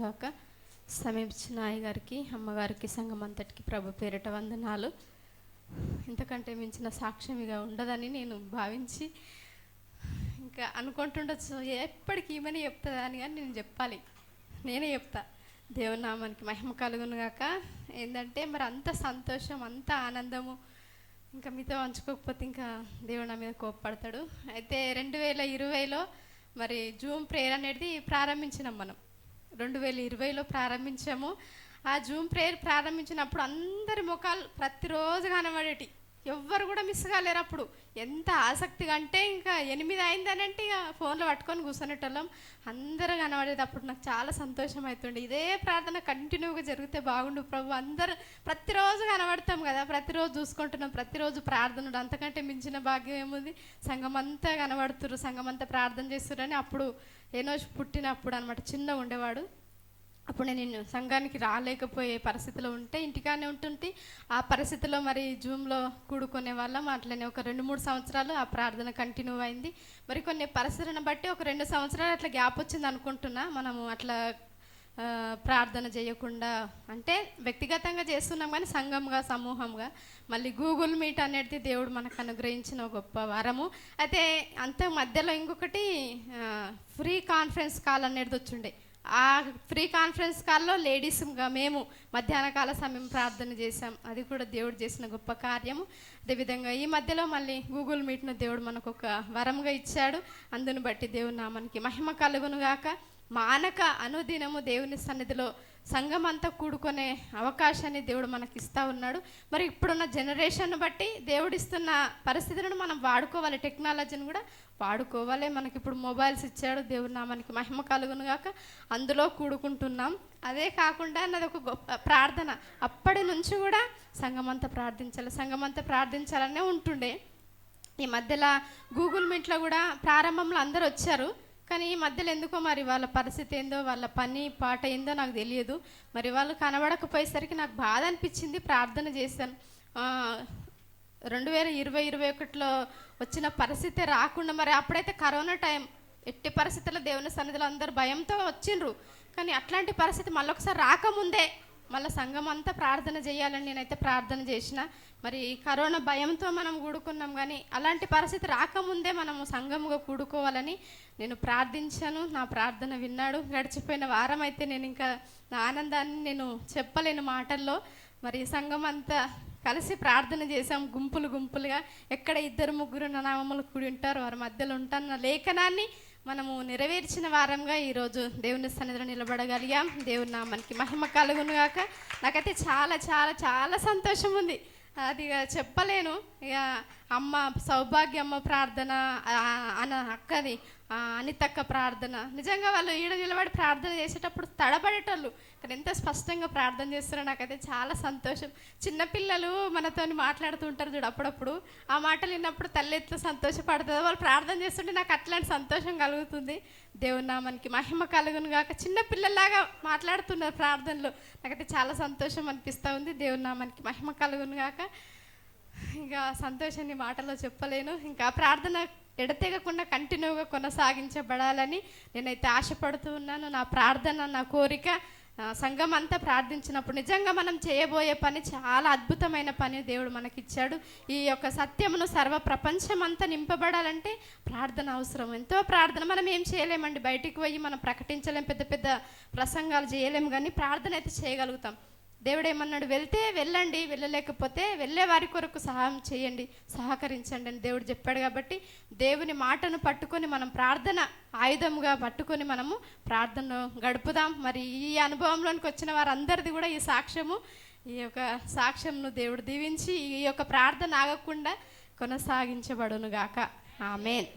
గాక. సమీపించిన అయ్యగారికి, అమ్మగారికి, సంఘం అంతటికి ప్రభు పేరిట వందనాలు. ఇంతకంటే మించిన సాక్ష్యం ఇక ఉండదని నేను భావించి ఇంకా అనుకుంటుండొచ్చు, ఎప్పటికీ ఈమెనే చెప్తుందా అని. కానీ నేను చెప్పాలి, నేనే చెప్తా. దేవుని నామానికి మహిమ కలుగును గాక. ఏంటంటే మరి అంత సంతోషం, అంత ఆనందము ఇంకా మీతో పంచుకోకపోతే ఇంకా దేవుడు నా మీద కోప్పడతాడు. అయితే 2020లో మరి జూమ్ ప్రేయర్ అనేది ప్రారంభించినాం. మనం 2020లో ప్రారంభించాము. ఆ జూమ్ ప్రేయర్ ప్రారంభించినప్పుడు అందరి ముఖాలు ప్రతిరోజు కనబడేటి, ఎవ్వరు కూడా మిస్ కాలేరు. అప్పుడు ఎంత ఆసక్తిగా అంటే ఇంకా 8 అయిందని అంటే ఇక ఫోన్లో పట్టుకొని కూర్చునేటోళ్ళం, అందరూ కనబడేది. అప్పుడు నాకు చాలా సంతోషం అవుతుండే. ఇదే ప్రార్థన కంటిన్యూగా జరిగితే బాగుండు ప్రభు. అందరూ ప్రతిరోజు కనబడతాం కదా, ప్రతిరోజు చూసుకుంటున్నాం, ప్రతిరోజు ప్రార్థన. అంతకంటే మించిన భాగ్యం ఏముంది? సంఘం అంతా కనబడుతుర్రు, సంఘం అంతా ప్రార్థన చేస్తుర్రని. అప్పుడు ఏనోజు పుట్టినప్పుడు అనమాట, చిన్నగా ఉండేవాడు. అప్పుడు నేను సంఘానికి రాలేకపోయే పరిస్థితిలో ఉంటే ఇంటికానే ఉంటుంటే, ఆ పరిస్థితిలో మరి జూమ్లో కూడుకునే వాళ్ళం. అట్లనే ఒక 2-3 సంవత్సరాలు ఆ ప్రార్థన కంటిన్యూ అయింది. మరి కొన్ని పరిస్థితులను బట్టి ఒక 2 సంవత్సరాలు అట్లా గ్యాప్ వచ్చింది అనుకుంటున్నా. మనము అట్లా ప్రార్థన చేయకుండా, అంటే వ్యక్తిగతంగా చేస్తున్నాం కానీ సంఘంగా, సమూహంగా. మళ్ళీ గూగుల్ మీట్ అనేది దేవుడు మనకు అనుగ్రహించిన గొప్ప వరము. అయితే అంత మధ్యలో ఇంకొకటి ఫ్రీ కాన్ఫరెన్స్ కాల్ అనేది వచ్చిండే. ఆ ఫ్రీ కాన్ఫరెన్స్ కాల్లో లేడీస్గా మేము మధ్యాహ్న కాల సమయం ప్రార్థన చేశాం. అది కూడా దేవుడు చేసిన గొప్ప కార్యము. అదేవిధంగా ఈ మధ్యలో మళ్ళీ గూగుల్ మీట్ను దేవుడు మనకు ఒక వరంగా ఇచ్చాడు. అందుని బట్టి దేవుని నామానికి మహిమ కలుగును గాక. మానక అనుదినము దేవుని సన్నిధిలో సంఘం అంతా కూడుకునే అవకాశాన్ని దేవుడు మనకి ఇస్తూ ఉన్నాడు. మరి ఇప్పుడున్న జనరేషన్ బట్టి దేవుడిస్తున్న పరిస్థితులను మనం వాడుకోవాలి, టెక్నాలజీని కూడా వాడుకోవాలి. మనకి ఇప్పుడు మొబైల్స్ ఇచ్చాడు. దేవుడి నామానికి మహిమ కలుగును గాక. అందులో కూడుకుంటున్నాం. అదే కాకుండా నాది ఒక గొప్ప ప్రార్థన. అప్పటి నుంచి కూడా సంఘం అంతా ప్రార్థించాలి, సంఘం అంతా ప్రార్థించాలనే ఉంటుండే. ఈ మధ్యలో గూగుల్ మీట్లో కూడా ప్రారంభంలో అందరూ వచ్చారు, కానీ ఈ మధ్యలో ఎందుకో మరి వాళ్ళ పరిస్థితి ఏందో, వాళ్ళ పని పాట ఏందో నాకు తెలియదు. మరి వాళ్ళు కనబడకపోయేసరికి నాకు బాధ అనిపించింది. ప్రార్థన చేశాను. 2020-21లో వచ్చిన పరిస్థితి రాకుండా, మరి అప్పుడైతే కరోనా టైం, ఎట్టి పరిస్థితుల్లో దేవుని సన్నిధిలో అందరు భయంతో వచ్చిండ్రు. కానీ అట్లాంటి పరిస్థితి మళ్ళొకసారి రాకముందే మళ్ళీ సంఘం అంతా ప్రార్థన చేయాలని నేనైతే ప్రార్థన చేసిన. మరి కరోనా భయంతో మనం కూడుకున్నాం, కానీ అలాంటి పరిస్థితి రాకముందే మనము సంఘముగా కూడుకోవాలని నేను ప్రార్థించాను. నా ప్రార్థన విన్నాడు. గడిచిపోయిన వారం అయితే నేను ఇంకా నా ఆనందాన్ని నేను చెప్పలేను మాటల్లో. మరి సంఘం అంతా కలిసి ప్రార్థన చేసాం, గుంపులుగా. ఎక్కడ 2-3 నా నామములు కూడి ఉంటారు, వారి మధ్యలో ఉంటాను. నా లేఖనాన్ని మనము నెరవేర్చిన వారంగా ఈరోజు దేవుని సన్నిధిలో నిలబడగలిగాం. దేవుని నామానికి మహిమ కలుగును గాక. నాకైతే చాలా చాలా చాలా సంతోషం ఉంది, అది చెప్పలేను. ఇక అమ్మ సౌభాగ్యమ్మ ప్రార్థన, అక్కది అనితక్క ప్రార్థన, నిజంగా వాళ్ళు ఈడ నిలబడి ప్రార్థన చేసేటప్పుడు తడబడేటోళ్ళు, కానీ ఎంత స్పష్టంగా ప్రార్థన చేస్తారో నాకైతే చాలా సంతోషం. చిన్నపిల్లలు మనతో మాట్లాడుతూ ఉంటారు చూడు, అప్పుడప్పుడు ఆ మాటలు విన్నప్పుడు తల్లి ఎట్లా సంతోషపడుతుందో, వాళ్ళు ప్రార్థన చేస్తుంటే నాకు అట్లాంటి సంతోషం కలుగుతుంది. దేవుని నామానికి మహిమ కలుగును గాక. చిన్నపిల్లల్లాగా మాట్లాడుతున్నారు ప్రార్థనలో, నాకైతే చాలా సంతోషం అనిపిస్తూ ఉంది. దేవుని నామానికి మహిమ కలుగును గాక. ఇంకా సంతోషాన్ని మాటల్లో చెప్పలేను. ఇంకా ప్రార్థన ఎడతెగకుండా కంటిన్యూగా కొనసాగించబడాలని నేనైతే ఆశపడుతూ ఉన్నాను. నా ప్రార్థన, నా కోరిక సంఘం అంతా ప్రార్థించినప్పుడు నిజంగా మనం చేయబోయే పని చాలా అద్భుతమైన పని దేవుడు మనకిచ్చాడు. ఈ యొక్క సత్యమును సర్వ ప్రపంచం అంతా నింపబడాలంటే ప్రార్థన అవసరం, ఎంతో ప్రార్థన. మనం ఏం చేయలేమండి, బయటికి పోయి మనం ప్రకటించలేం, పెద్ద పెద్ద ప్రసంగాలు చేయలేము, కానీ ప్రార్థన అయితే చేయగలుగుతాం. దేవుడు ఏమన్నాడు? వెళ్తే వెళ్ళండి, వెళ్ళలేకపోతే వెళ్ళే వారి కొరకు సహాయం చేయండి, సహకరించండి అని దేవుడు చెప్పాడు. కాబట్టి దేవుని మాటను పట్టుకొని మనం ప్రార్థన ఆయుధముగా పట్టుకొని మనము ప్రార్థన గడుపుదాం. మరి ఈ అనుభవంలోనికి వచ్చిన వారందరిది కూడా ఈ సాక్ష్యము, ఈ యొక్క సాక్ష్యంను దేవుడు దీవించి ఈ యొక్క ప్రార్థన ఆగకుండా కొనసాగించబడును గాక. ఆమేన్.